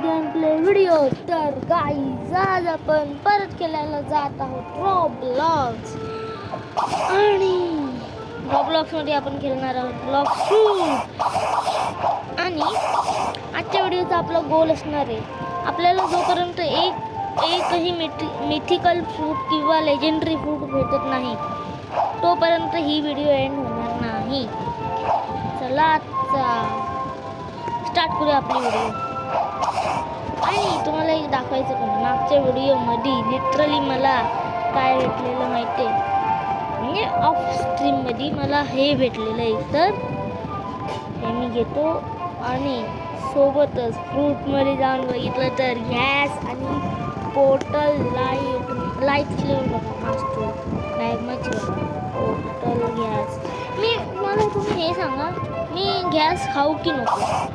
Game play video. तर guys आज आपण परत केल्याला जात आहोत रॉब्लॉक्स आणि रॉब्लॉक्समध्ये आपण खेळणार आहोत ब्लॉक शूट. आणि आजच्या व्हिडिओचा आपला गोल असणार आहे, आपल्याला जोपर्यंत एकही मिथिकल फ्रूट किंवा लेजेंडरी फ्रूट भेटत नाही तोपर्यंत ही व्हिडिओ एंड होणार नाही. चला स्टार्ट करूया आपली व्हिडिओ. आणि तुम्हाला एक दाखवायचं पण, मागच्या व्हिडिओमध्ये लिटरली मला काय भेटलेलं माहिती आहे, म्हणजे ऑफ स्ट्रीममध्ये मला हे भेटलेलं आहे. तर हे मी घेतो आणि सोबतच फ्रूटमध्ये जाऊन बघितलं तर गॅस आणि पोर्टल लाईट लिहून बघा मास्टर डायग्नोची पोर्टल गॅस. मला तुम्ही हे सांगा, मी गॅस खाऊ की नको?